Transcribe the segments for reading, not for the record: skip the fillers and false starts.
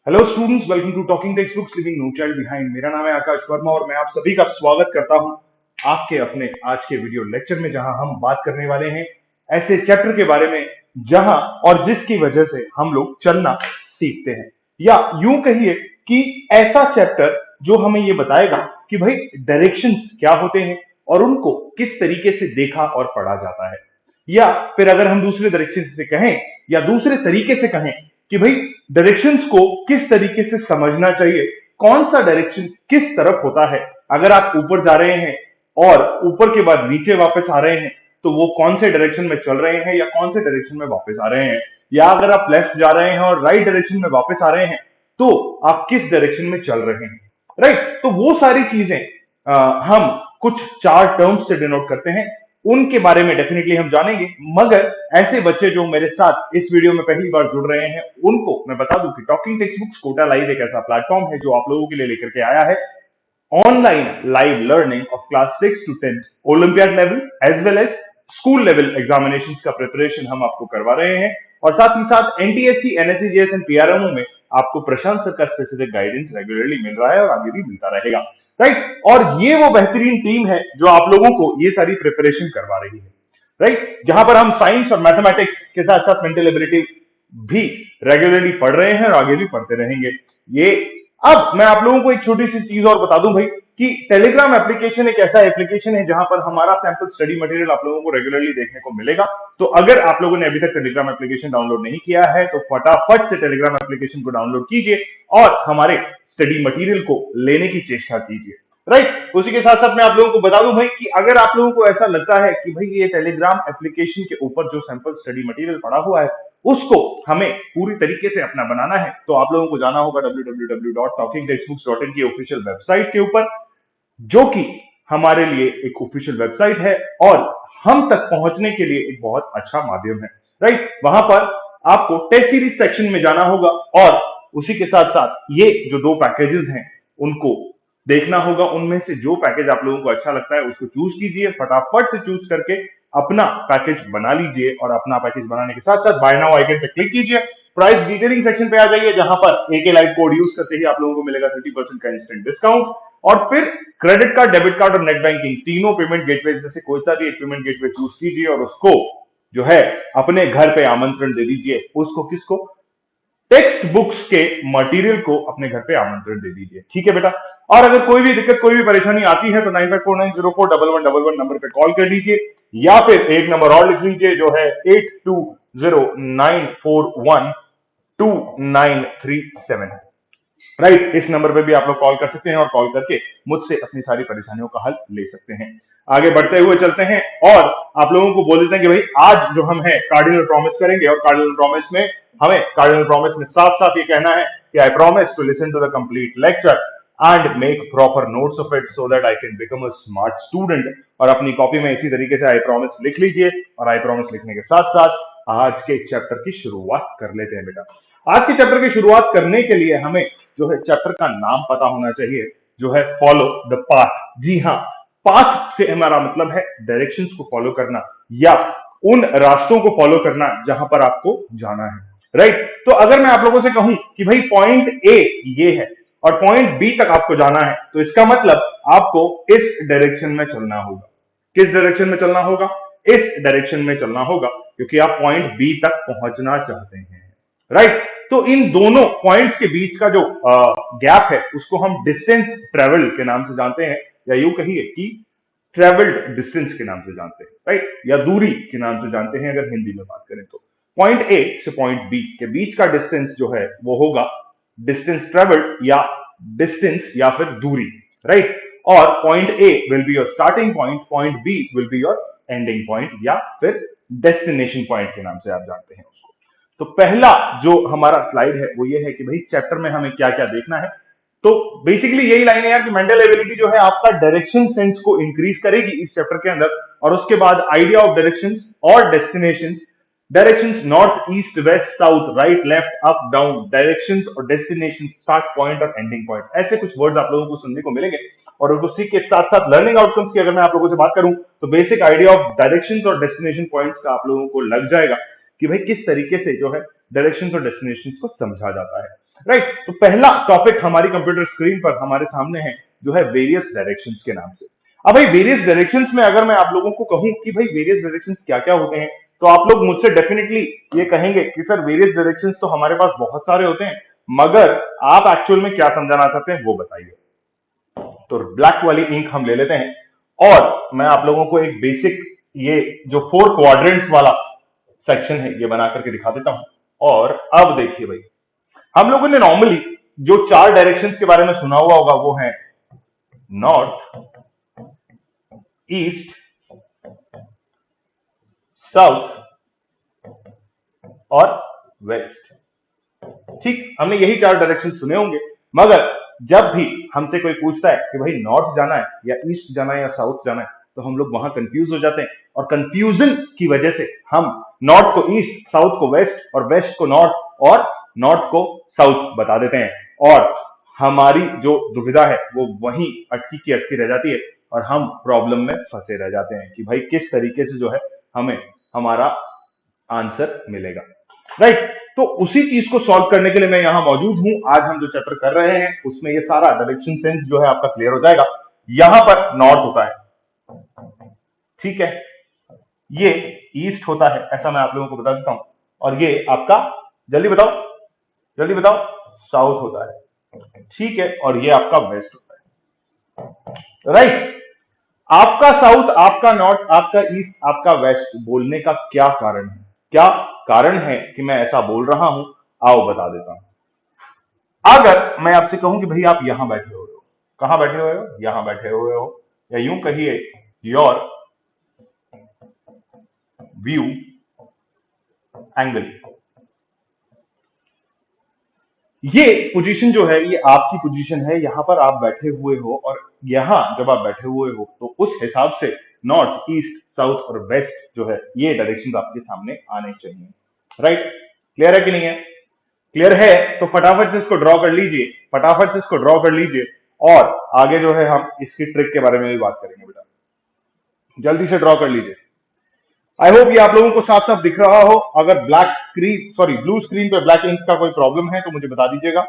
Hello students, welcome to talking text books living no child behind. मेरा नाम है आकाश वर्मा और मैं आप सभी का स्वागत करता हूं आपके अपने आज के वीडियो लेक्चर में, जहां हम बात करने वाले हैं ऐसे चैप्टर के बारे में जहां और जिसकी वजह से हम लोग चलना सीखते हैं, या यूं कहिए कि ऐसा चैप्टर जो हमें ये बताएगा कि भाई डायरेक्शंस क्या होते हैं और उनको किस तरीके से देखा और पढ़ा जाता है। या फिर अगर हम दूसरे डायरेक्शन से कहें या दूसरे तरीके से कहें कि भाई डायरेक्शंस को किस तरीके से समझना चाहिए, कौन सा डायरेक्शन किस तरफ होता है। अगर आप ऊपर जा रहे हैं और ऊपर के बाद नीचे वापस आ रहे हैं तो वो कौन से डायरेक्शन में चल रहे हैं या कौन से डायरेक्शन में वापस आ रहे हैं, या अगर आप लेफ्ट जा रहे हैं और राइट डायरेक्शन में वापस आ रहे हैं तो आप किस डायरेक्शन में चल रहे हैं। राइट, तो वो सारी चीजें हम कुछ चार टर्म्स से डिनोट करते हैं, उनके बारे में डेफिनेटली हम जानेंगे। मगर ऐसे बच्चे जो मेरे साथ इस वीडियो में पहली बार जुड़ रहे हैं उनको मैं बता दूं कि talking text books Kota live एक ऐसा प्लेटफॉर्म है जो आप लोगों के लिए लेकर के आया है online live learning of class 6 to 10 olympiad level as well as school level examination का प्रिपरेशन हम आपको करवा रहे हैं। और साथ ही साथ NTSC, NSC, JS and PRMO में आपको प्रशांत सर का स्पेसिफिक गाइडेंस रेगुलरली मिल रहा है और आगे भी मिलता रहेगा। राइट, और ये वो बेहतरीन टीम है जो आप लोगों को ये सारी प्रिपरेशन करवा रही है। राइट, जहां पर हम साइंस और मैथमेटिक्स के साथ साथ मेंटल एबिलिटी भी रेगुलरली पढ़ रहे हैं और आगे भी पढ़ते रहेंगे। ये अब मैं आप लोगों को एक छोटी सी चीज और बता दूं भाई कि टेलीग्राम एप्लीकेशन एक ऐसा एप्लीकेशन है जहां पर हमारा सैंपल स्टडी मटेरियल आप लोगों को रेगुलरली देखने को मिलेगा। तो अगर आप लोगों ने अभी तक टेलीग्राम एप्लीकेशन डाउनलोड नहीं किया है तो फटाफट से टेलीग्राम एप्लीकेशन को डाउनलोड कीजिए और हमारे स्टडी मटेरियल को लेने की चेष्टा कीजिए। राइट, उसी के साथ साथ मैं आप लोगों को बता दूं भाई कि अगर आप लोगों को ऐसा लगता है कि भाई ये टेलीग्राम एप्लीकेशन के ऊपर जो सैंपल स्टडी मटेरियल पड़ा हुआ है उसको हमें पूरी तरीके से अपना बनाना है, तो आप लोगों को जाना होगा www.talkingtextbooks.in की ऑफिशियल वेबसाइट के ऊपर, जो कि हमारे लिए एक ऑफिशियल वेबसाइट है और हम तक पहुंचने के लिए एक बहुत अच्छा माध्यम है। राइट, वहां पर आपको टेस्ट सीरीज सेक्शन में जाना होगा और उसी के साथ साथ ये जो दो पैकेजेस हैं उनको देखना होगा। उनमें से जो पैकेज आप लोगों को अच्छा लगता है उसको चूज कीजिए, फटाफट से चूज करके अपना पैकेज बना लीजिए और अपना पैकेज बनाने के साथ साथ बाय नाउ आइकन पे क्लिक कीजिए। प्राइस डिटेलिंग सेक्शन पे आ जाइए जहां पर एके लाइव कोड यूज करते ही आप लोगों को मिलेगा 30% का इंस्टेंट डिस्काउंट। और फिर क्रेडिट कार्ड, डेबिट कार्ड और नेट बैंकिंग तीनों पेमेंट गेटवे में से कोई सा भी एक पेमेंट गेटवे चूज कीजिए और उसको जो है अपने घर पे आमंत्रण दे दीजिए। उसको किसको? टेक्स्ट बुक्स के मटेरियल को अपने घर पे आमंत्रण दे दीजिए। ठीक है बेटा, और अगर कोई भी दिक्कत, कोई भी परेशानी आती है तो 9549041111 नंबर पे कॉल कर लीजिए, या फिर एक नंबर और लिख लीजिए जो है 8209412937। राइट, इस नंबर पे भी आप लोग कॉल कर सकते हैं और कॉल करके मुझसे अपनी सारी परेशानियों का हल ले सकते हैं। आगे बढ़ते हुए चलते हैं और आप लोगों को बोल देते हैं कि भाई आज जो हम है कार्डिनल प्रॉमिस करेंगे, और कार्डिनल प्रॉमिस में हमें कार्डिनल प्रॉमिस में साथ साथ ये कहना है कि I promise to listen to the complete lecture and make proper notes of it so that I can become a smart student. और अपनी कॉपी में इसी तरीके से आई प्रॉमिस लिख लीजिए और आई प्रॉमिस लिखने के साथ साथ आज के चैप्टर की शुरुआत कर लेते हैं बेटा। आज के चैप्टर की शुरुआत करने के लिए हमें जो है चैप्टर का नाम पता होना चाहिए, जो है फॉलो द पाथ। जी हाँ, पाथ से हमारा मतलब है डायरेक्शंस को फॉलो करना या उन रास्तों को फॉलो करना जहां पर आपको जाना है। राइट, तो अगर मैं आप लोगों से कहूं कि भाई पॉइंट ए ये है और पॉइंट बी तक आपको जाना है तो इसका मतलब आपको इस डायरेक्शन में चलना होगा। किस डायरेक्शन में चलना होगा? इस डायरेक्शन में चलना होगा, क्योंकि आप पॉइंट बी तक पहुंचना चाहते हैं। राइट, तो इन दोनों पॉइंट्स के बीच का जो गैप है उसको हम डिस्टेंस ट्रेवल के नाम से जानते हैं, या यूं कहिए कि ट्रेवल्ड डिस्टेंस के नाम से जानते हैं। राइट, या दूरी के नाम से जानते हैं अगर हिंदी में बात करें तो। पॉइंट ए से पॉइंट बी के बीच का डिस्टेंस जो है वो होगा डिस्टेंस ट्रेवल्ड या डिस्टेंस या फिर दूरी। राइट, और point A will be your starting point, point B will be your ending point या फिर डेस्टिनेशन पॉइंट के नाम से आप जानते हैं उसको। तो पहला जो हमारा स्लाइड है वो ये है कि भाई चैप्टर में हमें क्या क्या देखना है। तो बेसिकली यही लाइन है यार कि मेंटल एबिलिटी जो है आपका डायरेक्शन सेंस को इंक्रीज करेगी इस चैप्टर के अंदर, और उसके बाद आइडिया ऑफ डायरेक्शंस और destinations, directions north east west south right left up down, directions और डेस्टिनेशन, स्टार्ट पॉइंट और एंडिंग पॉइंट, ऐसे कुछ वर्ड्स आप लोगों को सुनने को मिलेंगे। और उसी के साथ साथ लर्निंग आउटकम्स की अगर मैं आप लोगों से बात करूं तो बेसिक आइडिया ऑफ डायरेक्शंस और डेस्टिनेशन पॉइंट्स का आप लोगों को लग जाएगा कि भाई किस तरीके से जो है डायरेक्शंस और डेस्टिनेशंस को समझा जाता है। राइट। तो पहला टॉपिक हमारी कंप्यूटर स्क्रीन पर हमारे सामने है, जो है वेरियस डायरेक्शंस के नाम से। अब भाई वेरियस डायरेक्शंस में अगर मैं आप लोगों को कहूं कि भाई वेरियस डायरेक्शंस क्या क्या होते हैं, तो आप लोग मुझसे डेफिनेटली ये कहेंगे कि सर वेरियस डायरेक्शंस तो हमारे पास बहुत सारे होते हैं, मगर आप एक्चुअल में क्या समझाना चाहते हैं वो बताइए। तो ब्लैक वाली इंक हम ले लेते हैं और मैं आप लोगों को एक बेसिक ये जो 4 क्वाड्रेंट्स वाला सेक्शन है ये बना करके दिखा देता हूं। और अब देखिए भाई, हम लोगों ने नॉर्मली जो 4 डायरेक्शंस के बारे में सुना हुआ होगा वो है नॉर्थ, ईस्ट, साउथ और वेस्ट। ठीक, हमने यही 4 डायरेक्शन सुने होंगे। मगर जब भी हमसे कोई पूछता है कि भाई नॉर्थ जाना है या ईस्ट जाना है या साउथ जाना है, तो हम लोग वहां कंफ्यूज हो जाते हैं, और कंफ्यूजन की वजह से हम नॉर्थ को ईस्ट, साउथ को वेस्ट और वेस्ट को नॉर्थ और नॉर्थ को साउथ बता देते हैं। और हमारी जो दुविधा है वो वहीं अटकी की अटकी रह जाती है और हम प्रॉब्लम में फंसे रह जाते हैं कि भाई किस तरीके से जो है हमें हमारा आंसर मिलेगा। राइट। तो उसी चीज को सॉल्व करने के लिए मैं यहां मौजूद हूं। आज हम जो चैप्टर कर रहे हैं उसमें ये सारा डायरेक्शन सेंस जो है आपका क्लियर हो जाएगा। यहां पर नॉर्थ होता है, ठीक है, ये ईस्ट होता है, ऐसा मैं आप लोगों को बता देता हूं, और ये आपका, जल्दी बताओ जल्दी बताओ, साउथ होता है, ठीक है, और ये आपका वेस्ट होता है। राइट। आपका साउथ, आपका नॉर्थ, आपका ईस्ट, आपका वेस्ट बोलने का क्या कारण है? क्या कारण है कि मैं ऐसा बोल रहा हूं? आओ बता देता हूं। अगर मैं आपसे कहूं कि भाई आप यहां बैठे हुए हो, कहां बैठे हुए हो? यहां बैठे हुए हो, या यूं कहिए योर व्यू एंगल, ये पोजीशन जो है ये आपकी पोजीशन है, यहां पर आप बैठे हुए हो, और यहां जब आप बैठे हुए हो तो उस हिसाब से नॉर्थ, ईस्ट, साउथ और वेस्ट जो है ये डायरेक्शन आपके सामने आने चाहिए। राइट। क्लियर है कि नहीं है? क्लियर है तो फटाफट से इसको ड्रॉ कर लीजिए, फटाफट से इसको ड्रॉ कर लीजिए, और आगे जो है हम इसकी ट्रिक के बारे में भी बात करेंगे। बेटा जल्दी से ड्रॉ कर लीजिए। आई होप ये आप लोगों को साफ साफ दिख रहा हो। अगर black screen, sorry blue screen पे ब्लैक इंक का कोई प्रॉब्लम है तो मुझे बता दीजिएगा,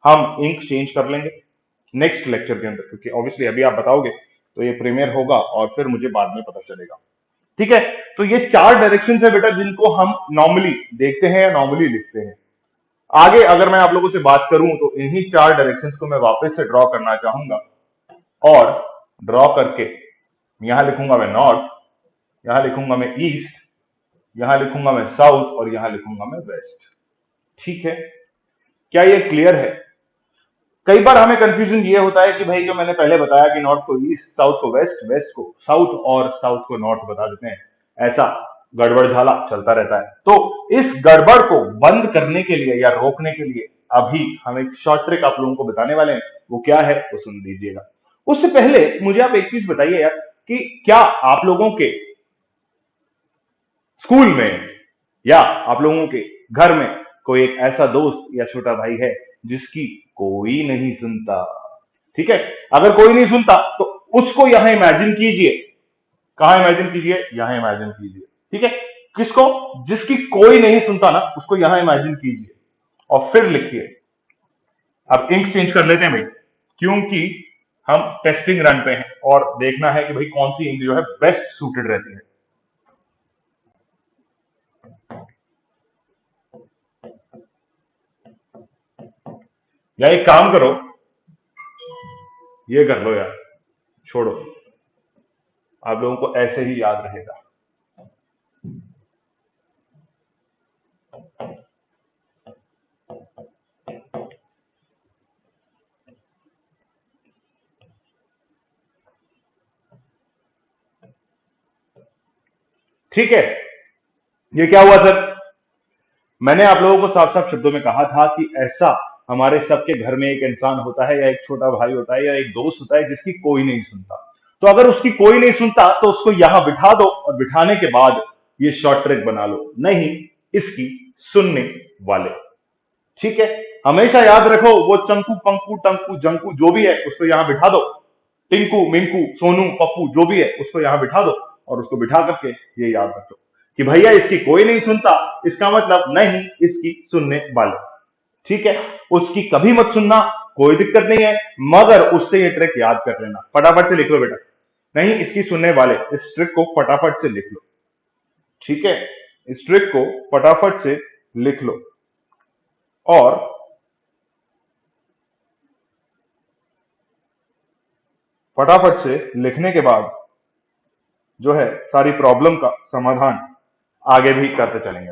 हम इंक चेंज कर लेंगे नेक्स्ट लेक्चर के अंदर, क्योंकि ऑब्वियसली अभी आप बताओगे तो ये प्रीमियर होगा और फिर मुझे बाद में पता चलेगा। ठीक है। तो ये 4 डायरेक्शन है बेटा जिनको हम नॉर्मली देखते हैं या नॉर्मली लिखते हैं। आगे अगर मैं आप लोगों से बात करूं तो इन्हीं 4 डायरेक्शंस को मैं वापस से ड्रॉ करना चाहूंगा, और ड्रॉ करके यहां लिखूंगा मैं नॉर्थ, यहां लिखूंगा मैं ईस्ट, यहां लिखूंगा मैं साउथ और यहां लिखूंगा मैं वेस्ट। ठीक है, क्या ये क्लियर है? कई बार हमें कंफ्यूजन ये होता है कि भाई जो मैंने पहले बताया कि नॉर्थ को ईस्ट, साउथ को वेस्ट, वेस्ट को साउथ और साउथ को नॉर्थ बता देते हैं, ऐसा गड़बड़ झाला चलता रहता है। तो इस गड़बड़ को बंद करने के लिए या रोकने के लिए अभी हम एक शॉर्ट ट्रिक आप लोगों को बताने वाले हैं। वो क्या है वो सुन लीजिएगा। उससे पहले मुझे आप एक चीज बताइए यार, कि क्या आप लोगों के स्कूल में या आप लोगों के घर में कोई एक ऐसा दोस्त या छोटा भाई है जिसकी कोई नहीं सुनता? ठीक है, अगर कोई नहीं सुनता तो उसको यहां इमेजिन कीजिए। कहां इमेजिन कीजिए? यहां इमेजिन कीजिए। ठीक है, किसको? जिसकी कोई नहीं सुनता ना, उसको यहां इमेजिन कीजिए और फिर लिखिए। अब इंक चेंज कर लेते हैं भाई, क्योंकि हम टेस्टिंग रन पे हैं और देखना है कि भाई कौन सी इंक जो है बेस्ट सूटेड रहती है। या एक काम करो, ये कर लो यार, छोड़ो, आप लोगों को ऐसे ही याद रहेगा। ठीक है, ये क्या हुआ सर? मैंने आप लोगों को साफ साफ शब्दों में कहा था कि ऐसा हमारे सबके घर में एक इंसान होता है, या एक छोटा भाई होता है, या एक दोस्त होता है जिसकी कोई नहीं सुनता। तो अगर उसकी कोई नहीं सुनता तो उसको यहां बिठा दो, और बिठाने के बाद ये शॉर्ट ट्रिक बना लो, नहीं इसकी सुनने वाले। ठीक है, हमेशा याद रखो, वो चंकू, पंकू, टंकू, जंकू जो भी है उसको यहां बिठा दो, टिंकू, मिंकू, सोनू, पप्पू जो भी है उसको यहां बिठा दो, और उसको बिठा करके ये याद रखो कि भैया इसकी कोई नहीं सुनता, इसका मतलब नहीं इसकी सुनने वाले। ठीक है, उसकी कभी मत सुनना, कोई दिक्कत नहीं है, मगर उससे ये ट्रिक याद कर लेना। फटाफट से लिख लो बेटा, नहीं इसकी सुनने वाले इस ट्रिक को फटाफट से लिख लो। ठीक है, इस ट्रिक को फटाफट से लिख लो और फटाफट से लिखने के बाद जो है सारी प्रॉब्लम का समाधान आगे भी करते चलेंगे।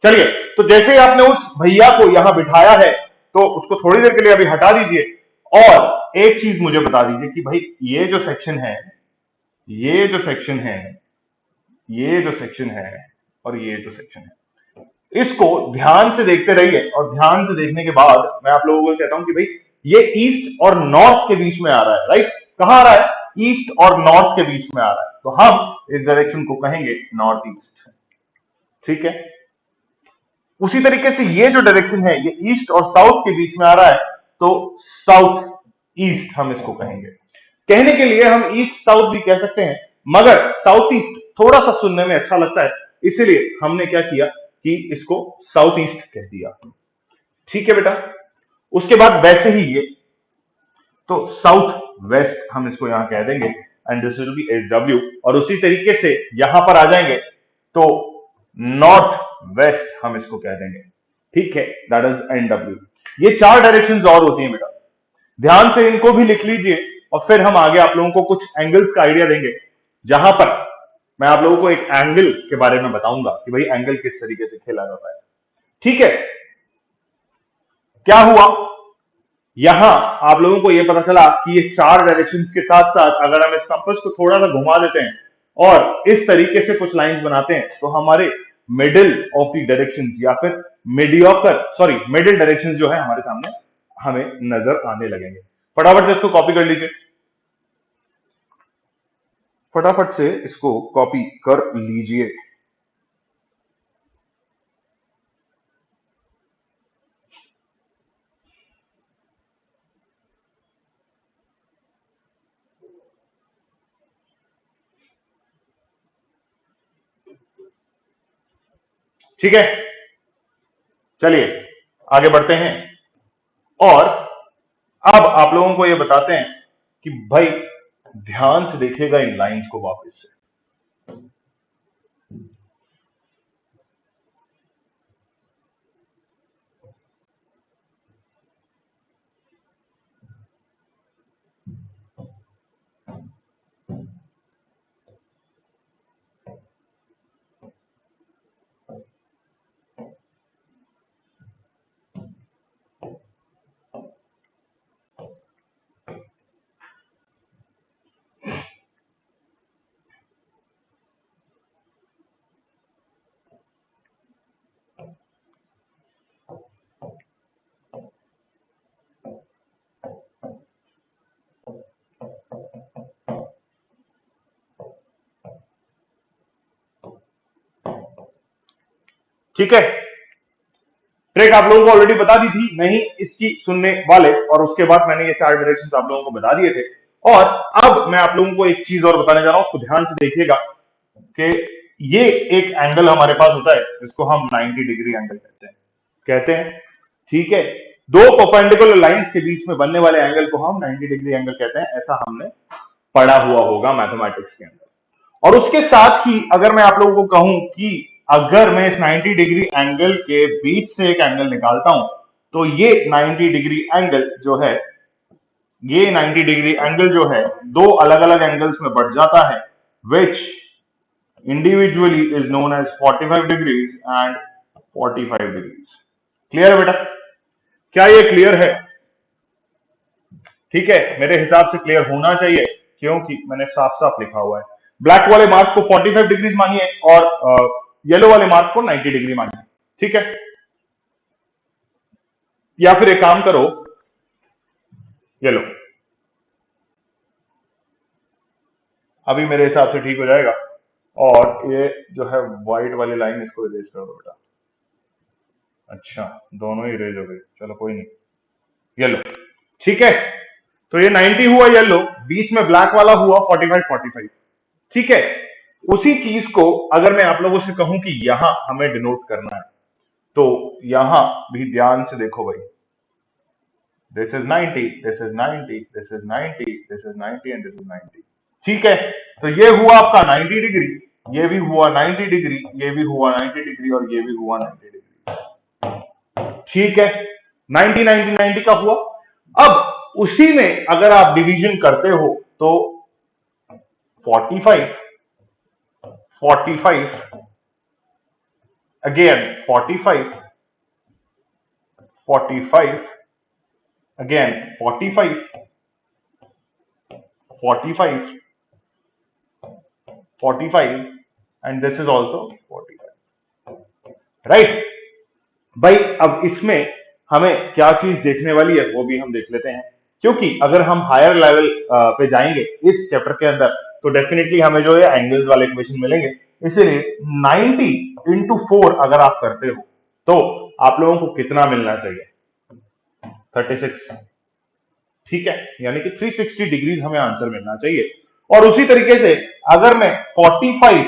चलिए, तो जैसे ही आपने उस भैया को यहां बिठाया है तो उसको थोड़ी देर के लिए अभी हटा दीजिए और एक चीज मुझे बता दीजिए कि भाई ये जो सेक्शन है, ये जो सेक्शन है, ये जो सेक्शन है और ये जो सेक्शन है, इसको ध्यान से देखते रहिए और ध्यान से देखने के बाद मैं आप लोगों को कहता हूं कि भाई ये ईस्ट और नॉर्थ के बीच में आ रहा है। राइट, कहां आ रहा है? ईस्ट और नॉर्थ के बीच में आ रहा है, तो हम इस डायरेक्शन को कहेंगे नॉर्थ ईस्ट। ठीक है, उसी तरीके से ये जो डायरेक्शन है ये ईस्ट और साउथ के बीच में आ रहा है, तो साउथ ईस्ट हम इसको कहेंगे। कहने के लिए हम ईस्ट साउथ भी कह सकते हैं, मगर साउथ ईस्ट थोड़ा सा सुनने में अच्छा लगता है, इसलिए हमने क्या किया कि इसको साउथ ईस्ट कह दिया। ठीक है बेटा, उसके बाद वैसे ही ये तो साउथ वेस्ट हम इसको यहां कह देंगे and this will be H और उसी तरीके से यहां पर आ जाएंगे तो नॉर्थ वेस्ट हम इसको कह देंगे। ठीक है, दैट इज NW। ये 4 डायरेक्शंस और होती हैं बेटा, ध्यान से इनको भी लिख लीजिए और फिर हम आगे आप लोगों को कुछ एंगल्स का आइडिया देंगे, जहां पर मैं आप लोगों को एक एंगल के बारे में बताऊंगा कि भाई एंगल किस तरीके से खेला जाता है। ठीक है, क्या हुआ, यहां आप लोगों को यह पता चला कि ये 4 डायरेक्शंस के साथ साथ अगर हम इस कंपास को थोड़ा सा घुमा देते हैं और इस तरीके से कुछ लाइंस बनाते हैं तो हमारे मिडिल ऑफ द डायरेक्शंस या फिर मिडिल डायरेक्शंस जो है हमारे सामने हमें नजर आने लगेंगे। फटाफट से इसको कॉपी कर लीजिए, फटाफट से इसको कॉपी कर लीजिए। ठीक है, चलिए आगे बढ़ते हैं और अब आप लोगों को यह बताते हैं कि भाई ध्यान से देखिएगा इन लाइंस को वापस से। ठीक है, ट्रिक आप लोगों को ऑलरेडी बता दी थी, नहीं इसकी सुनने वाले, और उसके बाद मैंने ये 4 डायरेक्शंस आप लोगों को बता दिए थे। और अब मैं आप लोगों को एक चीज और बताने जा रहा हूं, उसको ध्यान से देखिएगा कि ये एक एंगल हमारे पास होता है, इसको हम 90 डिग्री एंगल कहते हैं। ठीक है, 2 परपेंडिकुलर लाइंस के बीच में बनने वाले एंगल को हम 90 डिग्री एंगल कहते हैं, ऐसा हमने पढ़ा हुआ होगा मैथमेटिक्स के अंदर। और उसके साथ ही अगर मैं आप लोगों को कहूं कि अगर मैं इस 90 डिग्री एंगल के बीच से एक एंगल निकालता हूं तो ये 90 डिग्री एंगल जो है, ये 90 डिग्री एंगल जो है 2 अलग अलग एंगल्स में बढ़ जाता है, which individually is known as 45 degrees and 45 degrees। Clear है बेटा? क्या ये क्लियर है? ठीक है, मेरे हिसाब से क्लियर होना चाहिए क्योंकि मैंने साफ साफ लिखा हुआ है। ब्लैक वाले मार्क को 45 डिग्री मानिए और येलो वाले मार्क को 90 डिग्री मानिए। ठीक है, या फिर एक काम करो, येलो अभी मेरे हिसाब से ठीक हो जाएगा और ये जो है व्हाइट वाली लाइन इसको इरेज कर दो बेटा। अच्छा, दोनों ही इरेज हो गए, चलो कोई नहीं, येलो। ठीक है, तो ये 90 हुआ येलो, बीच में ब्लैक वाला हुआ 45। ठीक है, उसी चीज को अगर मैं आप लोगों से कहूं कि यहां हमें डिनोट करना है तो यहां भी ध्यान से देखो भाई, this is 90, this is 90, this is 90, this is 90 and this is 90। ठीक है, तो ये हुआ आपका 90 डिग्री, ये भी हुआ 90 डिग्री, ये भी हुआ 90 डिग्री और ये भी हुआ 90 डिग्री। ठीक है, 90 90 90 का हुआ। अब उसी में अगर आप डिवीजन करते हो तो 45 45 again 45 45 again 45 45 45 and this is also 45, right. भाई अब इसमें हमें क्या चीज देखने वाली है वो भी हम देख लेते हैं, क्योंकि अगर हम हायर लेवल पे जाएंगे इस चैप्टर के अंदर तो डेफिनेटली हमें जो है एंगल्स वाले इक्वेशन मिलेंगे। इसीलिए 90 इंटू 4 अगर आप करते हो तो आप लोगों को कितना मिलना चाहिए? 36। ठीक है, यानी कि 360 डिग्रीज हमें आंसर मिलना चाहिए। और उसी तरीके से अगर मैं 45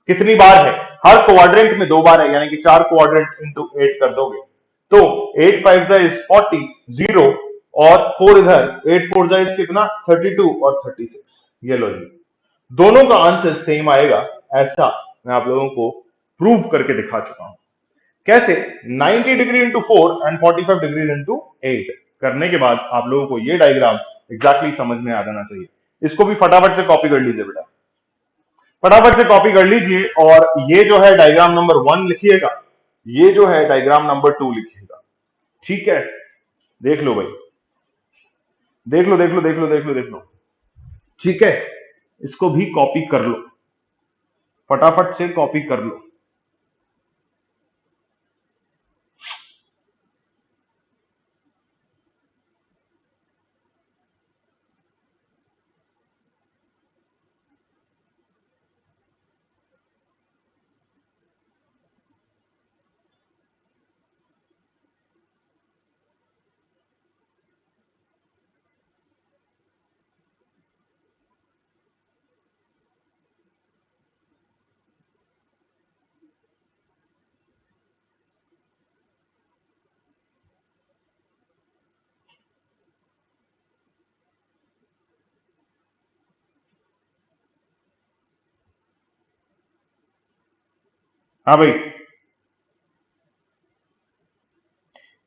कितनी बार है, हर क्वाड्रेंट में 2 बार है, यानी कि 4 क्वाड्रेंट इंटू 8 कर दोगे तो 8 5 इज 40 0 और 4 इधर 8 4 इज कितना 32 और 36। ये लो जी, दोनों का आंसर सेम आएगा, ऐसा मैं आप लोगों को प्रूव करके दिखा चुका हूं। कैसे? 90 degree into 4 and 45 degree into 8 करने के बाद आप लोगों को ये डायग्राम एग्जैक्टली समझ में आ जाना चाहिए। इसको भी फटाफट से कॉपी कर लीजिए बेटा, फटाफट से कॉपी कर लीजिए। और ये जो है डायग्राम नंबर 1 लिखिएगा, ये जो है डायग्राम नंबर 2 लिखिएगा। ठीक है, देख लो भाई, देख लो देख लो देख लो देख लो देख लो। ठीक है, इसको भी कॉपी कर लो, फटाफट से कॉपी कर लो। हाँ भाई,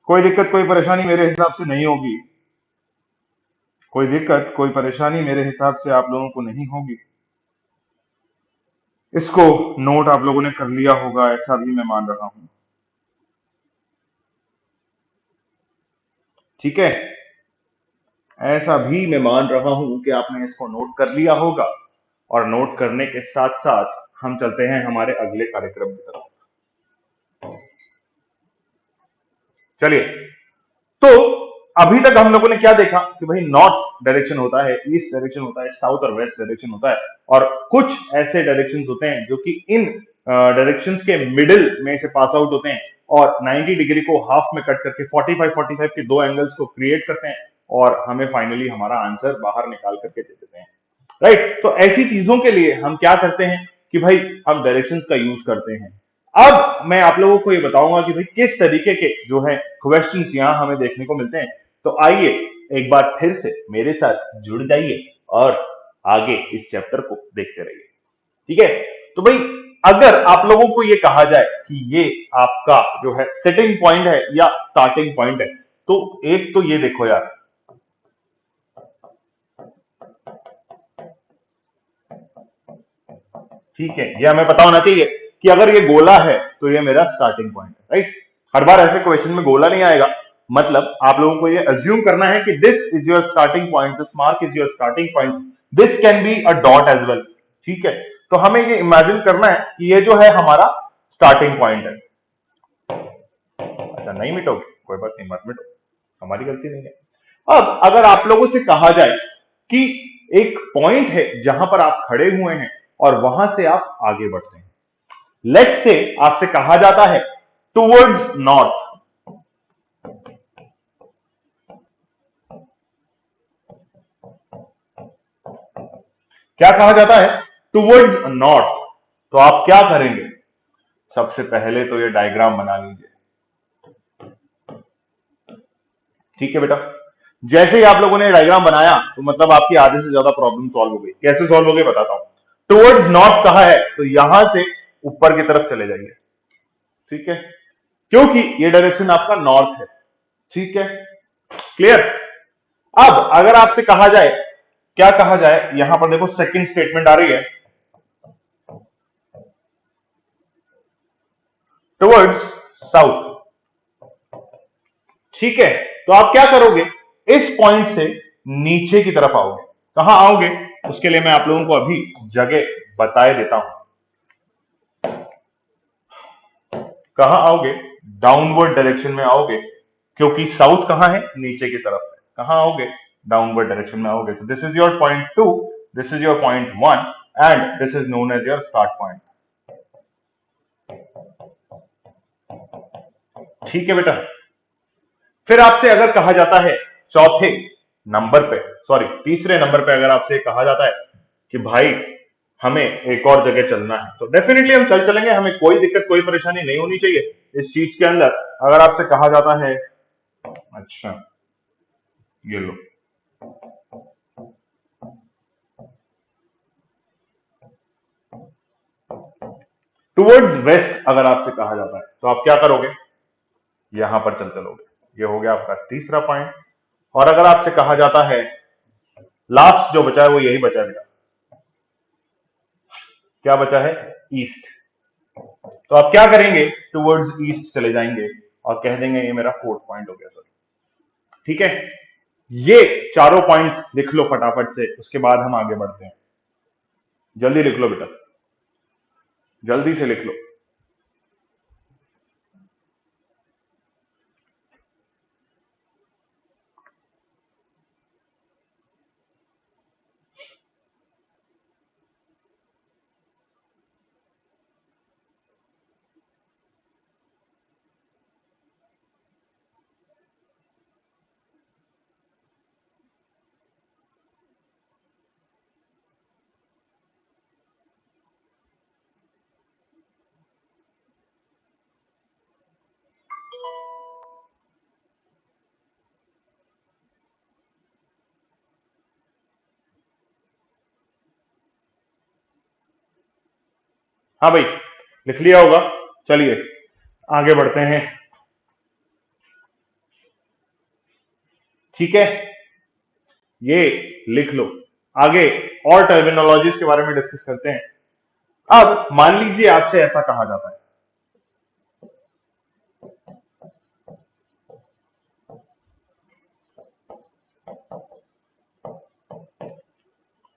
कोई दिक्कत कोई परेशानी मेरे हिसाब से नहीं होगी, कोई दिक्कत कोई परेशानी मेरे हिसाब से आप लोगों को नहीं होगी। इसको नोट आप लोगों ने कर लिया होगा, ऐसा भी मैं मान रहा हूं। ठीक है, ऐसा भी मैं मान रहा हूं कि आपने इसको नोट कर लिया होगा। और नोट करने के साथ साथ हम चलते हैं हमारे अगले कार्यक्रम की तरफ। चलिए, तो अभी तक हम लोगों ने क्या देखा कि भाई नॉर्थ डायरेक्शन होता है, ईस्ट डायरेक्शन होता है, साउथ और वेस्ट डायरेक्शन होता है, और कुछ ऐसे डायरेक्शंस होते हैं जो कि इन डायरेक्शंस के मिडिल में से पास आउट होते हैं और 90 डिग्री को हाफ में कट करके 45 45 के दो एंगल्स को क्रिएट करते हैं और हमें फाइनली हमारा आंसर बाहर निकाल करके दे देते हैं, राइट। तो ऐसी चीजों के लिए हम क्या करते हैं कि भाई हम डायरेक्शंस का यूज करते हैं। अब मैं आप लोगों को ये बताऊंगा कि भाई किस तरीके के जो है क्वेश्चंस यहाँ हमें देखने को मिलते हैं। तो आइए एक बार फिर से मेरे साथ जुड़ जाइए और आगे इस चैप्टर को देखते रहिए। ठीक है, तो भाई अगर आप लोगों को ये कहा जाए कि ये आपका जो है सेटिंग पॉइंट है या स्टार्टिंग पॉइंट है, तो एक तो ये देखो यार, ठीक है, ये हमें पता होना चाहिए कि अगर ये गोला है तो ये मेरा स्टार्टिंग पॉइंट है, राइट। हर बार ऐसे क्वेश्चन में गोला नहीं आएगा, मतलब आप लोगों को ये अज्यूम करना है कि this is your starting point, this mark is your starting point, this can be a dot as well. ठीक है, तो हमें ये इमेजिन करना है कि ये जो है हमारा स्टार्टिंग पॉइंट है। अच्छा, नहीं मिटोगे, कोई बात नहीं, मत मिटो, हमारी गलती नहीं है। अब अगर आप लोगों से कहा जाए कि एक पॉइंट है जहां पर आप खड़े हुए हैं और वहां से आप आगे बढ़ते हैं, लेट्स से आपसे कहा जाता है टुवर्ड्स नॉर्थ, क्या कहा जाता है? Towards north. तो आप क्या करेंगे? सबसे पहले तो ये डायग्राम बना लीजिए। ठीक है बेटा, जैसे ही आप लोगों ने डायग्राम बनाया तो मतलब आपकी आधे से ज्यादा प्रॉब्लम सॉल्व हो गई। कैसे सॉल्व हो गई बताता हूं। टुवर्ड्स नॉर्थ कहा है तो यहां से ऊपर की तरफ चले जाइए, ठीक है, क्योंकि ये डायरेक्शन आपका नॉर्थ है, ठीक है, क्लियर। अब अगर आपसे कहा जाए, क्या कहा जाए, यहां पर देखो सेकंड स्टेटमेंट आ रही है, टुवर्ड्स साउथ, ठीक है, तो आप क्या करोगे, इस पॉइंट से नीचे की तरफ आओगे। कहां आओगे, उसके लिए मैं आप लोगों को अभी जगह बताए देता हूं। कहां आओगे, डाउनवर्ड डायरेक्शन में आओगे, क्योंकि साउथ कहां है, नीचे की तरफ है। कहां आओगे, डाउनवर्ड डायरेक्शन में आओगे। तो this is your point 2, this is your point 1 and this is known as your start point. ठीक है बेटा, फिर आपसे अगर कहा जाता है चौथे नंबर पे, सॉरी तीसरे नंबर पे अगर आपसे कहा जाता है कि भाई हमें एक और जगह चलना है, तो डेफिनेटली हम चल चलेंगे, हमें कोई दिक्कत कोई परेशानी नहीं होनी चाहिए इस चीज के अंदर। अगर आपसे कहा जाता है, अच्छा ये लो, टुवर्ड्स वेस्ट अगर आपसे कहा जाता है तो आप क्या करोगे, यहां पर चल चलोगे। ये हो गया आपका तीसरा पॉइंट। और अगर आपसे कहा जाता है, लास्ट जो बचा है वो यही बचा है, क्या बचा है, ईस्ट, तो आप क्या करेंगे, टुवर्ड्स ईस्ट चले जाएंगे और कह देंगे ये मेरा फोर्थ पॉइंट हो गया सर। ठीक है, ये चारों पॉइंट लिख लो फटाफट से, उसके बाद हम आगे बढ़ते हैं। जल्दी लिख लो बेटा, जल्दी से लिख लो। हाँ भाई, लिख लिया होगा। चलिए आगे बढ़ते हैं। ठीक है, ये लिख लो। आगे और टर्मिनोलॉजीज के बारे में डिस्कस करते हैं। अब मान लीजिए आपसे ऐसा कहा जाता है,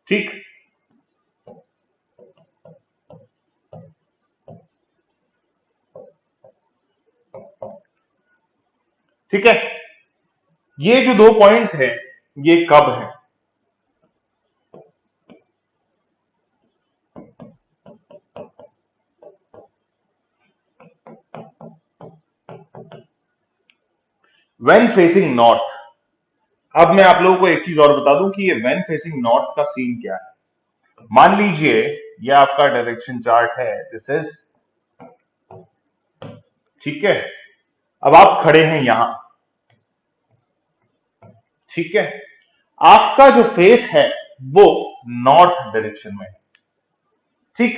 ठीक, ठीक है, ये जो दो पॉइंट है ये कब है, व्हेन फेसिंग नॉर्थ। अब मैं आप लोगों को एक चीज और बता दूं कि ये व्हेन फेसिंग नॉर्थ का सीन क्या है। मान लीजिए ये आपका डायरेक्शन चार्ट है, दिस इज, ठीक है, अब आप खड़े हैं यहां, ठीक है, आपका जो फेस है वो नॉर्थ डायरेक्शन में है, ठीक।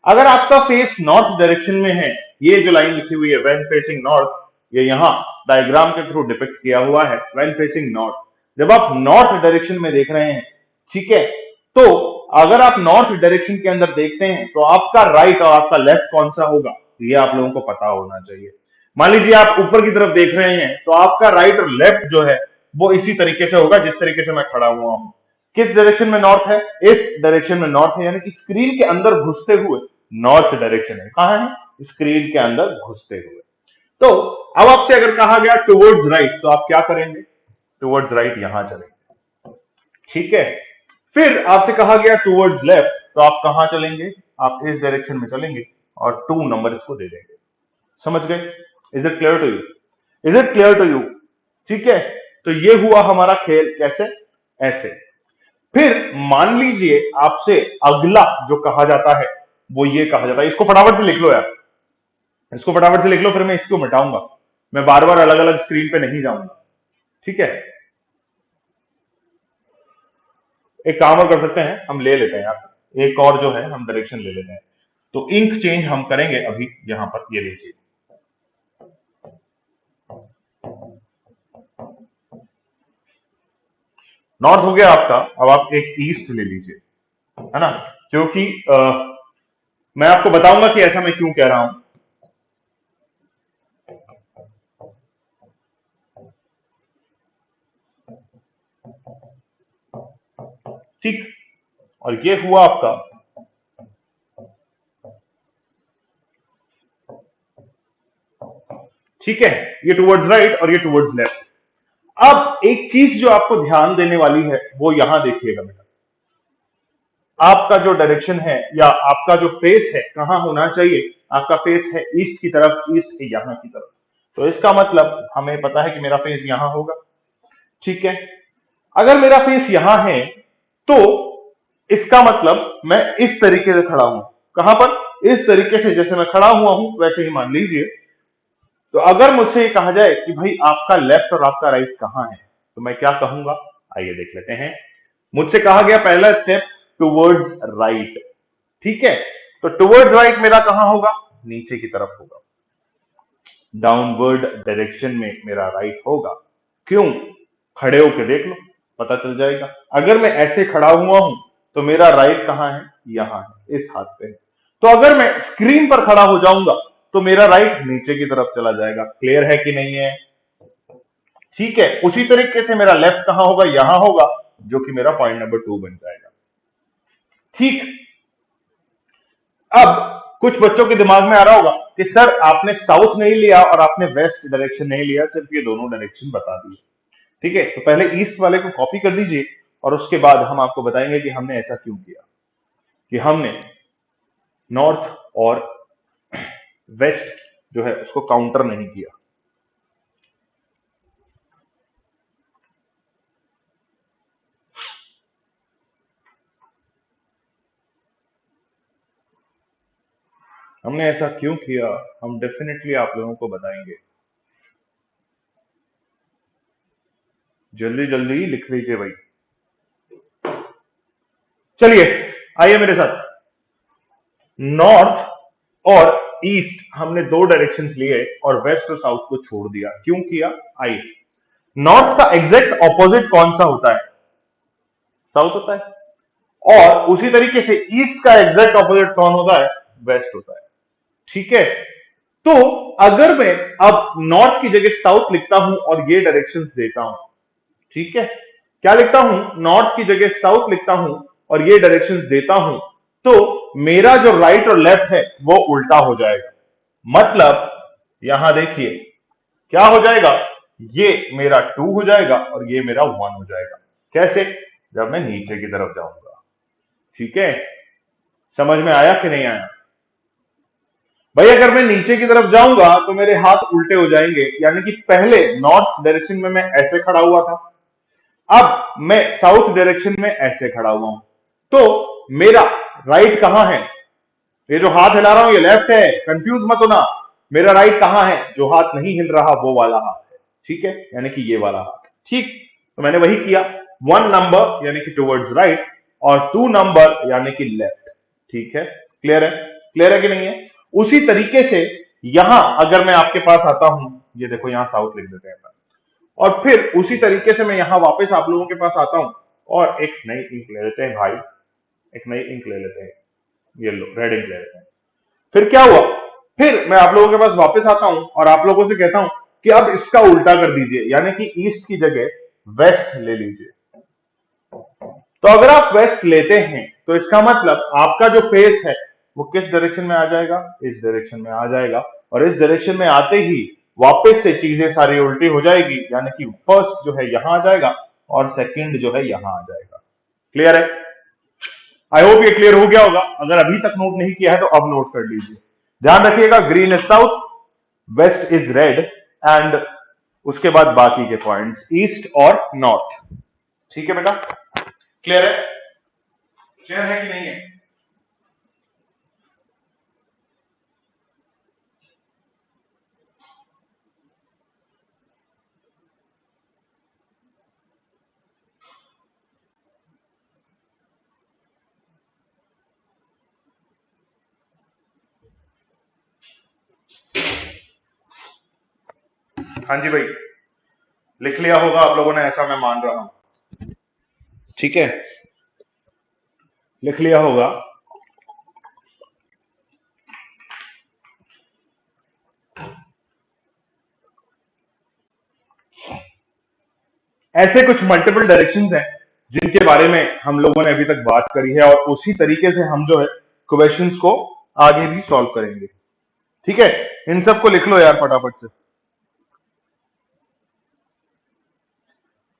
अगर आपका फेस नॉर्थ डायरेक्शन में है, ये जो लाइन लिखी हुई है व्हेन फेसिंग नॉर्थ, ये यहां डायग्राम के थ्रू डिपिक्ट किया हुआ है, व्हेन फेसिंग नॉर्थ। जब आप नॉर्थ डायरेक्शन में देख रहे हैं, ठीक है, तो अगर आप नॉर्थ डायरेक्शन के अंदर देखते हैं तो आपका राइट और आपका लेफ्ट कौन सा होगा, ये आप लोगों को पता होना चाहिए। मान लीजिए आप ऊपर की तरफ देख रहे हैं तो आपका राइट और लेफ्ट जो है वो इसी तरीके से होगा जिस तरीके से मैं खड़ा हुआ हूं। किस डायरेक्शन में नॉर्थ है, इस डायरेक्शन में नॉर्थ है, यानी कि स्क्रीन के अंदर घुसते हुए नॉर्थ डायरेक्शन है। कहां है, स्क्रीन के अंदर घुसते हुए। तो अब आपसे अगर कहा गया टुवर्ड्स राइट तो आप क्या करेंगे, टुवर्ड्स राइट यहां चलेंगे, ठीक है। फिर आपसे कहा गया टुवर्ड्स लेफ्ट तो आप कहां चलेंगे, आप इस डायरेक्शन में चलेंगे और 2 नंबर इसको दे देंगे। समझ गए, is it clear to you, is it clear to you, ठीक है। तो ये हुआ हमारा खेल, कैसे, ऐसे। फिर मान लीजिए आपसे अगला जो कहा जाता है वो ये कहा जाता है, इसको फटाफट से लिख लो यार, इसको फटाफट से लिख लो, फिर मैं इसको मिटाऊंगा, मैं बार बार अलग अलग स्क्रीन पे नहीं जाऊंगा। ठीक है, एक काम और कर सकते हैं, हम ले लेते हैं यार एक और जो है हम डायरेक्शन ले लेते हैं। तो इंक चेंज हम करेंगे अभी यहां पर, ये लीजिए। नॉर्थ हो गया आपका, अब आप एक ईस्ट ले लीजिए, है ना, क्योंकि मैं आपको बताऊंगा कि ऐसा मैं क्यों कह रहा हूं। ठीक, और ये हुआ आपका, ठीक है, ये टुवर्ड्स राइट और ये टुवर्ड्स लेफ्ट। अब एक चीज जो आपको ध्यान देने वाली है वो यहां देखिएगा बेटा, आपका जो डायरेक्शन है या आपका जो फेस है कहां होना चाहिए, आपका फेस है ईस्ट की तरफ, ईस्ट है यहां की तरफ। तो इसका मतलब हमें पता है कि मेरा फेस यहां होगा, ठीक है। अगर मेरा फेस यहां है तो इसका मतलब मैं इस तरीके से खड़ा हूं, कहां पर, इस तरीके से जैसे मैं खड़ा हुआ हूं वैसे ही मान लीजिए। तो अगर मुझसे ये कहा जाए कि भाई आपका लेफ्ट और आपका राइट कहां है, तो मैं क्या कहूंगा, आइए देख लेते हैं। मुझसे कहा गया पहला स्टेप टुवर्ड्स राइट, ठीक है। तो टुवर्ड्स राइट मेरा कहां होगा, नीचे की तरफ होगा, डाउनवर्ड डायरेक्शन में मेरा राइट होगा। क्यों, खड़े होकर देख लो, पता चल जाएगा। अगर मैं ऐसे खड़ा हुआ हूं तो मेरा राइट कहां है, यहां है, इस हाथ पे है। तो अगर मैं स्क्रीन पर खड़ा हो जाऊंगा तो मेरा राइट नीचे की तरफ चला जाएगा। क्लियर है कि नहीं है, ठीक है। उसी तरीके से मेरा लेफ्ट कहां होगा, यहां होगा, जो कि मेरा पॉइंट नंबर 2 बन जाएगा। ठीक, अब कुछ बच्चों के दिमाग में आ रहा होगा कि सर आपने साउथ नहीं लिया और आपने वेस्ट डायरेक्शन नहीं लिया, सिर्फ ये दोनों डायरेक्शन बता दिए। ठीक है, तो पहले ईस्ट वाले को कॉपी कर दीजिए और उसके बाद हम आपको बताएंगे कि हमने ऐसा क्यों किया, कि हमने नॉर्थ और वेस्ट जो है उसको काउंटर नहीं किया। हमने ऐसा क्यों किया, हम डेफिनेटली आप लोगों को बताएंगे। जल्दी जल्दी लिख लीजिए भाई। चलिए आइए मेरे साथ, नॉर्थ और ईस्ट हमने दो डायरेक्शंस लिए और वेस्ट और साउथ को छोड़ दिया। क्यों किया, आइए। नॉर्थ का एग्जैक्ट ऑपोजिट कौन सा होता है, साउथ होता है। और उसी तरीके से ईस्ट का एग्जैक्ट ऑपोजिट कौन होता है, वेस्ट होता है, ठीक है। तो अगर मैं अब नॉर्थ की जगह साउथ लिखता हूं और ये डायरेक्शंस देता हूं, ठीक है, क्या लिखता हूं, नॉर्थ की जगह साउथ लिखता हूं और ये डायरेक्शंस देता हूं, तो मेरा जो राइट और लेफ्ट है वो उल्टा हो जाएगा। मतलब यहां देखिए क्या हो जाएगा, ये मेरा 2 हो जाएगा और ये मेरा 1 हो जाएगा। कैसे, जब मैं नीचे की तरफ जाऊंगा, ठीक है। समझ में आया कि नहीं आया भाई, अगर मैं नीचे की तरफ जाऊंगा तो मेरे हाथ उल्टे हो जाएंगे, यानी कि पहले नॉर्थ डायरेक्शन में मैं ऐसे खड़ा हुआ था, अब मैं साउथ डायरेक्शन में ऐसे खड़ा हुआ हूं। तो मेरा राइट कहां है, ये जो हाथ हिला रहा हूं ये लेफ्ट है, कंफ्यूज मत होना। मेरा राइट कहां है, जो हाथ नहीं हिल रहा वो वाला हाथ है, ठीक है, यानी कि ये वाला हाथ, ठीक। तो मैंने वही किया, 1 नंबर यानी कि टुवर्ड्स राइट और 2 नंबर यानी कि लेफ्ट, ठीक है। क्लियर है, क्लियर है कि नहीं है। उसी तरीके से यहां अगर मैं आपके पास आता हूं, ये देखो यहां साउथ लिख देते हैं, और फिर उसी तरीके से मैं यहां वापस आप लोगों के पास आता हूं और एक नई इंक ले लेते हैं भाई, एक नई इंक ले लेते हैं, येलो रेड इंक ले लेते हैं। फिर क्या हुआ, फिर मैं आप लोगों के पास वापस आता हूं और आप लोगों से कहता हूं कि अब इसका उल्टा कर दीजिए, यानी कि ईस्ट की जगह वेस्ट ले लीजिए। तो अगर आप वेस्ट लेते हैं तो इसका मतलब आपका जो फेस है वो किस डायरेक्शन में आ जाएगा, इस डायरेक्शन में आ जाएगा। और इस डायरेक्शन में आते ही वापस से चीजें सारी उल्टी हो जाएगी, यानी कि फर्स्ट जो है यहां आ जाएगा और सेकंड जो है यहां आ जाएगा। क्लियर है, आई होप ये क्लियर हो गया होगा। अगर अभी तक नोट नहीं किया है तो अब नोट कर लीजिए। ध्यान रखिएगा, green is south, west is red, and उसके बाद बाकी के पॉइंट्स ईस्ट और नॉर्थ। ठीक है बेटा, क्लियर है, क्लियर है कि नहीं है। हाँ जी भाई, लिख लिया होगा आप लोगों ने, ऐसा मैं मान रहा हूं। ठीक है, लिख लिया होगा। ऐसे कुछ मल्टीपल डायरेक्शंस हैं जिनके बारे में हम लोगों ने अभी तक बात करी है, और उसी तरीके से हम जो है क्वेश्चंस को आगे भी सॉल्व करेंगे। ठीक है, इन सबको लिख लो यार फटाफट से,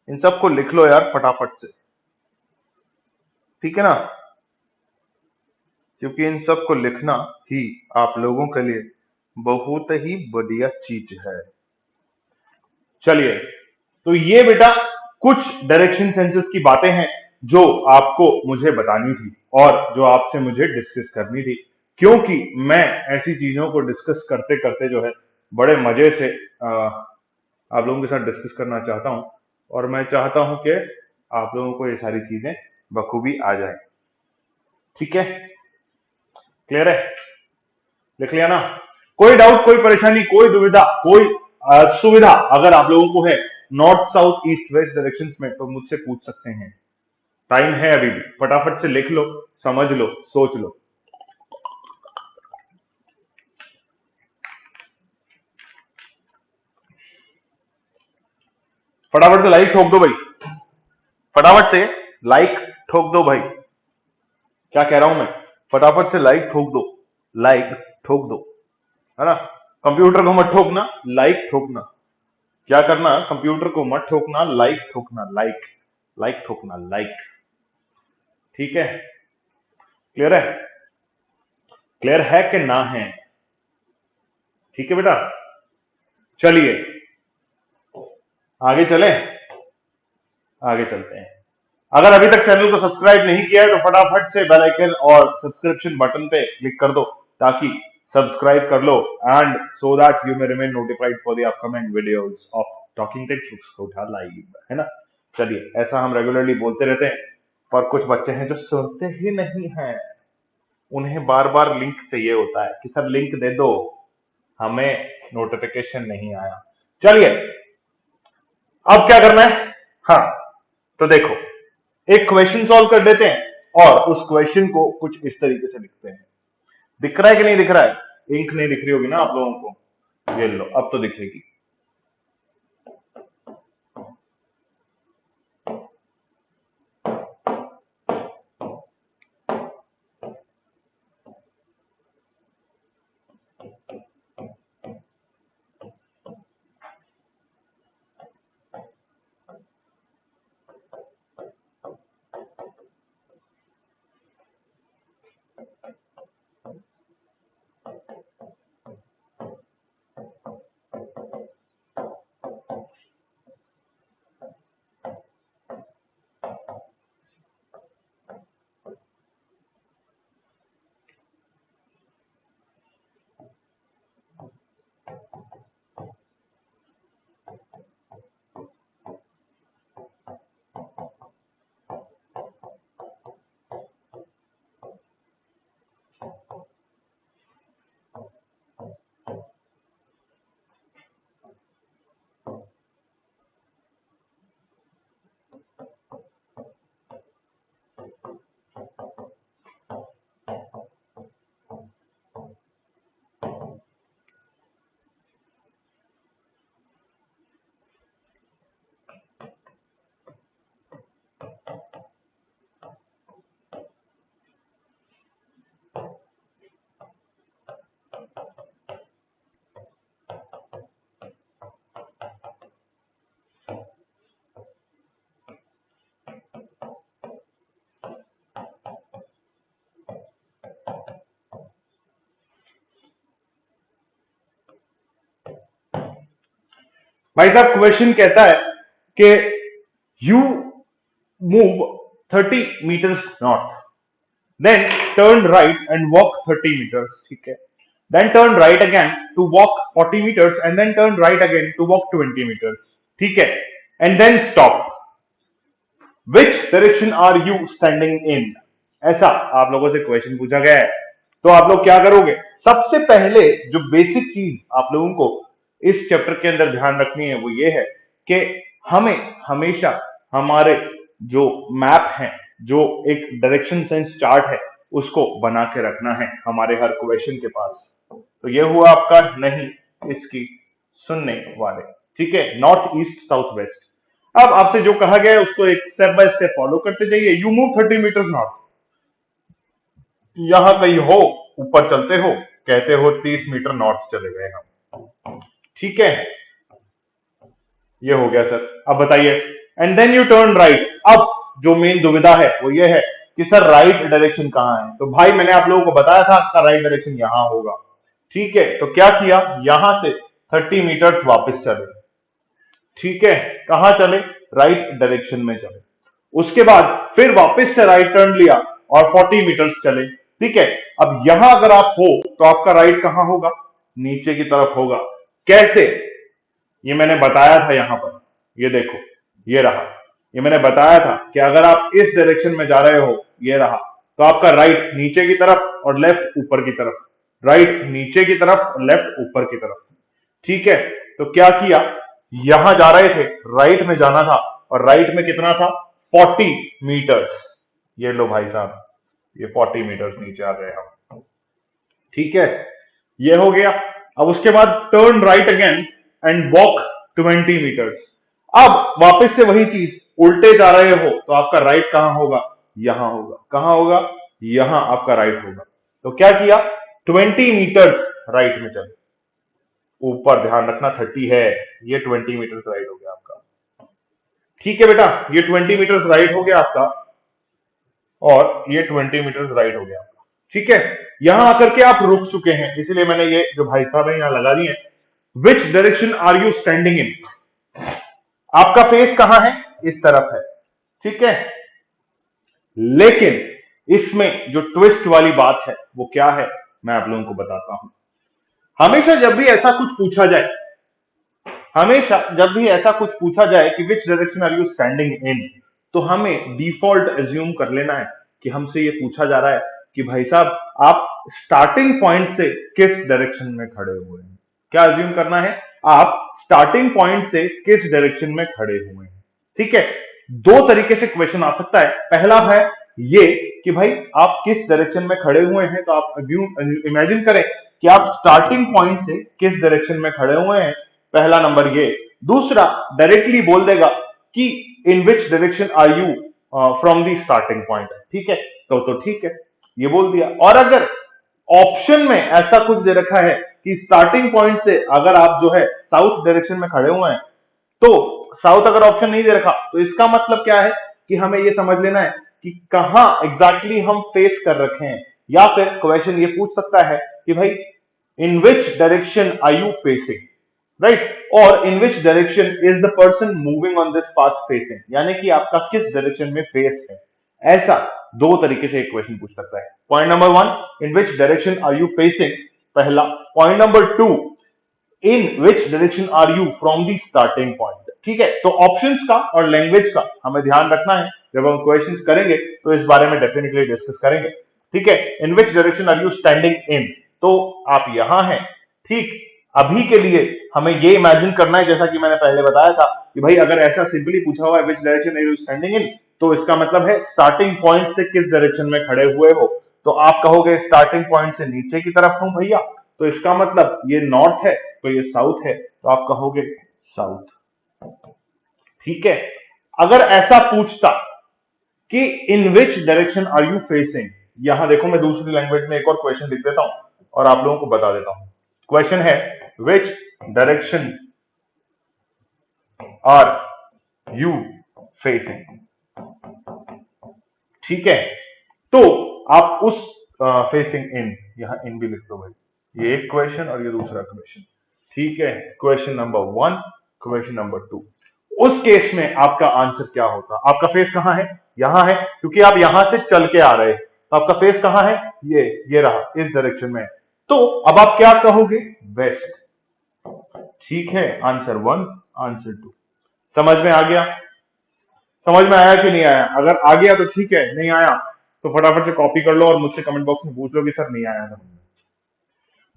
इन सबको लिख लो यार फटाफट से। ठीक है ना, क्योंकि इन सबको लिखना ही आप लोगों के लिए बहुत ही बढ़िया चीज है। चलिए, तो ये बेटा कुछ डायरेक्शन सेंसेस की बातें हैं जो आपको मुझे बतानी थी और जो आपसे मुझे डिस्कस करनी थी, क्योंकि मैं ऐसी चीजों को डिस्कस करते करते जो है बड़े मजे से आप लोगों के साथ डिस्कस करना चाहता हूं, और मैं चाहता हूं कि आप लोगों को ये सारी चीजें बखूबी आ जाए। ठीक है, क्लियर है, लिख लिया ना? कोई डाउट, कोई परेशानी, कोई दुविधा, कोई सुविधा अगर आप लोगों को है north south east west directions में, तो मुझसे पूछ सकते हैं। टाइम है अभी भी, फटाफट से लिख लो, समझ लो, सोच लो। फटाफट से लाइक ठोक दो भाई, फटाफट से लाइक ठोक दो भाई। क्या कह रहा हूं मैं? फटाफट से लाइक ठोक दो, लाइक ठोक दो, है ना? कंप्यूटर को मत ठोकना, लाइक ठोकना। क्या करना? कंप्यूटर को मत ठोकना, लाइक ठोकना, लाइक, लाइक ठोकना, लाइक। ठीक है, क्लियर है? क्लियर है कि ना है? ठीक है बेटा, चलिए आगे चलें, आगे चलते हैं। अगर अभी तक चैनल को सब्सक्राइब नहीं किया है तो फटाफट से बेल आइकन और सब्सक्रिप्शन बटन पे क्लिक कर दो, ताकि सब्सक्राइब कर लो, and so that you may remain notified for the upcoming videos of talking text books को उठा लाइव, है ना? चलिए, ऐसा हम रेगुलरली बोलते रहते हैं, पर कुछ बच्चे हैं जो सुनते ही नहीं हैं, उन्हें बार बार लिंक चाहिए होता है कि सर लिंक दे दो, हमें नोटिफिकेशन नहीं आया। चलिए, अब क्या करना है? हाँ, तो देखो, एक क्वेश्चन सॉल्व कर देते हैं और उस क्वेश्चन को कुछ इस तरीके से लिखते हैं। दिख रहा है कि नहीं दिख रहा है? इंक नहीं दिख रही होगी ना आप लोगों को? ये लो, अब तो दिखेगी। भाई साहब, क्वेश्चन कहता है कि you move 30 meters north, then turn right and walk 30 meters, ठीक है? Then turn right again to walk 40 meters, and then turn right again to walk 20 meters, ठीक है? And then stop. Which direction are you standing in? ऐसा आप लोगों से question पूछा गया है। तो आप लोग क्या करोगे? सबसे पहले जो बेसिक चीज आप लोगों को इस चैप्टर के अंदर ध्यान रखनी है वो ये है कि हमें हमेशा हमारे जो मैप है, जो एक डायरेक्शन सेंस चार्ट है, उसको बना के रखना है हमारे हर क्वेश्चन के पास। तो ये हुआ आपका नहीं इसकी सुनने वाले, ठीक है, नॉर्थ ईस्ट साउथ वेस्ट। अब आपसे जो कहा गया है उसको एक स्टेप बाय स्टेप फॉलो करते जाइए। यू मूव 30 मीटर नॉर्थ, यहां कहीं हो ऊपर चलते हो, कहते हो 30 मीटर नॉर्थ चले गए हम, ठीक है, ये हो गया सर। अब बताइए, and then you turn right. अब जो मेन दुविधा है वो ये है कि सर राइट डायरेक्शन कहां है। तो भाई मैंने आप लोगों को बताया था आपका राइट डायरेक्शन यहां होगा, ठीक है। तो क्या किया, यहां से 30 मीटर वापस चले, ठीक है, कहां चले, राइट डायरेक्शन में चले। उसके बाद फिर वापस से राइट टर्न लिया और 40 मीटर चले, ठीक है। अब यहां अगर आप हो तो आपका राइट कहां होगा, नीचे की तरफ होगा। कैसे, ये मैंने बताया था यहां पर, ये देखो, ये रहा, ये मैंने बताया था कि अगर आप इस डायरेक्शन में जा रहे हो, ये रहा, तो आपका राइट नीचे की तरफ और लेफ्ट ऊपर की तरफ, राइट नीचे की तरफ और लेफ्ट ऊपर की तरफ, ठीक है। तो क्या किया, यहां जा रहे थे, राइट में जाना था, और राइट में कितना था, 40 मीटर्स। ये लो भाई साहब, ये 40 मीटर्स नीचे आ गए हम, ठीक है, ये हो गया। अब उसके बाद turn right again and walk 20 meters. अब वापस से वही चीज, उल्टे जा रहे हो तो आपका राइट कहां होगा, यहां होगा, कहां होगा, यहां आपका राइट होगा। तो क्या किया, 20 मीटर्स राइट में चले, ऊपर ध्यान रखना 30 है, ये 20 मीटर्स राइट हो गया आपका, ठीक है बेटा, ये 20 मीटर्स राइट हो गया आपका, और ये 20 मीटर्स राइट हो गया आपका, ठीक है। यहां आकर के आप रुक चुके हैं, इसलिए मैंने ये जो भाई साहब है यहां लगा दिए, which direction are you standing in. आपका फेस कहां है, इस तरफ है, ठीक है। लेकिन इसमें जो ट्विस्ट वाली बात है वो क्या है, मैं आप लोगों को बताता हूं। हमेशा जब भी ऐसा कुछ पूछा जाए, हमेशा जब भी ऐसा कुछ पूछा जाए कि which direction are you standing in, तो हमें डिफॉल्ट एज्यूम कर लेना है कि हमसे ये पूछा जा रहा है कि भाई साहब आप स्टार्टिंग पॉइंट से किस डायरेक्शन में खड़े हुए हैं। क्या एज्यूम करना है, आप स्टार्टिंग पॉइंट से किस डायरेक्शन में खड़े हुए हैं, ठीक है। दो तरीके से क्वेश्चन आ सकता है। पहला है ये कि भाई आप किस डायरेक्शन में खड़े हुए हैं, तो आप इमेजिन करें कि आप स्टार्टिंग पॉइंट से किस डायरेक्शन में खड़े हुए हैं, पहला नंबर ये। दूसरा डायरेक्टली बोल देगा कि in which direction are you from the starting point, ठीक है, तो ठीक है, ये बोल दिया। और अगर ऑप्शन में ऐसा कुछ दे रखा है कि स्टार्टिंग पॉइंट से अगर आप जो है साउथ डायरेक्शन में खड़े हुए हैं, तो साउथ अगर ऑप्शन नहीं दे रखा तो इसका मतलब क्या है कि हमें यह समझ लेना है कि कहां एग्जैक्टली हम फेस कर रखे हैं। या फिर क्वेश्चन ये पूछ सकता है कि भाई in which direction are you facing, right, और in which direction is the person moving on this path facing, यानी कि आपका किस डायरेक्शन में फेस है। ऐसा दो तरीके से एक क्वेश्चन पूछ सकता है। Point number 1, in which direction are you facing, पहला। Point number 2, in which direction are you from the starting point, ठीक है। तो ऑप्शंस का और लैंग्वेज का हमें ध्यान रखना है। जब हम क्वेश्चंस करेंगे तो इस बारे में डेफिनेटली डिस्कस करेंगे, ठीक है। In which direction are you standing in, तो आप यहां हैं, ठीक। अभी के लिए हमें ये इमेजिन करना है, जैसा कि मैंने पहले बताया था कि भाई अगर ऐसा सिंपली पूछा हुआ है which direction are you standing in, तो इसका मतलब है स्टार्टिंग पॉइंट से किस डायरेक्शन में खड़े हुए हो। तो आप कहोगे स्टार्टिंग पॉइंट से नीचे की तरफ हूं भैया, तो इसका मतलब ये नॉर्थ है तो ये साउथ है, तो आप कहोगे साउथ, ठीक है। अगर ऐसा पूछता कि in which direction are you facing, यहां देखो मैं दूसरी लैंग्वेज में एक और क्वेश्चन लिख देता हूं और आप लोगों को बता देता हूं। क्वेश्चन है which direction are you facing, ठीक है। तो आप उस फेसिंग इन, यहां इन भी लिख दो भाई, ये एक क्वेश्चन और ये दूसरा क्वेश्चन, ठीक है। क्वेश्चन नंबर 1, क्वेश्चन नंबर 2, उस केस में आपका आंसर क्या होगा। आपका फेस कहां है, यहां है, क्योंकि आप यहां से चल के आ रहे हैं, तो आपका फेस कहां है, ये रहा, इस डायरेक्शन में। तो अब आप क्या कहोगे, वेस्ट, ठीक है। आंसर 1, आंसर 2 समझ में आ गया, समझ में आया कि नहीं आया। अगर आ गया तो ठीक है, नहीं आया तो फटाफट से कॉपी कर लो और मुझसे कमेंट बॉक्स में पूछ लो कि सर नहीं आया था।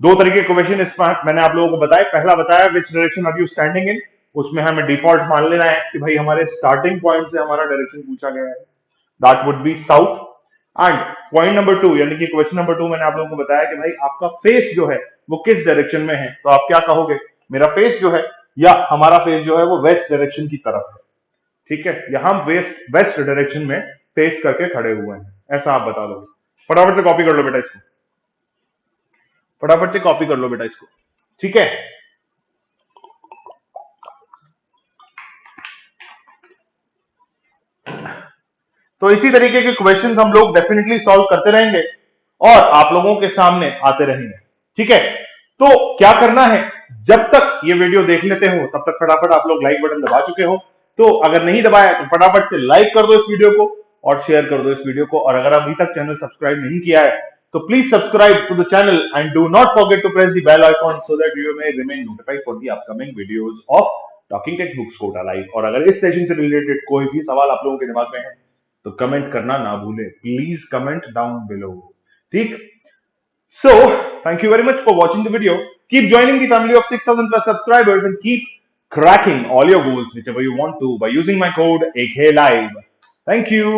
दो तरीके के क्वेश्चन इस मैंने आप लोगों को बताया। पहला बताया which direction are you standing in, उसमें हमें डिफॉल्ट मान लेना है कि भाई हमारे स्टार्टिंग पॉइंट से हमारा डायरेक्शन पूछा गया है, that would be south. And point number 2 यानी कि क्वेश्चन नंबर 2 मैंने आप लोगों को बताया कि भाई आपका फेस जो है वो किस डायरेक्शन में है, तो आप क्या कहोगे, मेरा फेस जो है या हमारा फेस जो है वो वेस्ट डायरेक्शन की तरफ है, ठीक है, या हम वेस्ट वेस्ट डायरेक्शन में फेस करके खड़े हुए हैं, ऐसा आप बता दो। फटाफट से कॉपी कर लो बेटा इसको, फटाफट से कॉपी कर लो बेटा इसको, ठीक है। तो इसी तरीके के क्वेश्चंस हम लोग डेफिनेटली सॉल्व करते रहेंगे और आप लोगों के सामने आते रहेंगे, ठीक है। तो क्या करना है, जब तक ये वीडियो देख लेते हो तब तक फटाफट आप लोग लाइक बटन दबा चुके हो, तो अगर नहीं दबाया तो फटाफट से लाइक कर दो इस वीडियो को और शेयर कर दो इस वीडियो को। और अगर अभी तक चैनल सब्सक्राइब नहीं किया है तो please subscribe to the channel and do not forget to press the bell icon so that you may remain notified for the upcoming videos of talking text books Kota live. और अगर इस session से related कोई भी सवाल आप लोगों के दिमाग में है तो कमेंट करना ना भूलें, प्लीज कमेंट डाउन बिलो, ठीक। So, thank you very much for watching the video. Keep joining the family of 6,000 plus subscribers and keep cracking all your goals whichever you want to by using my code AKLive. Thank you.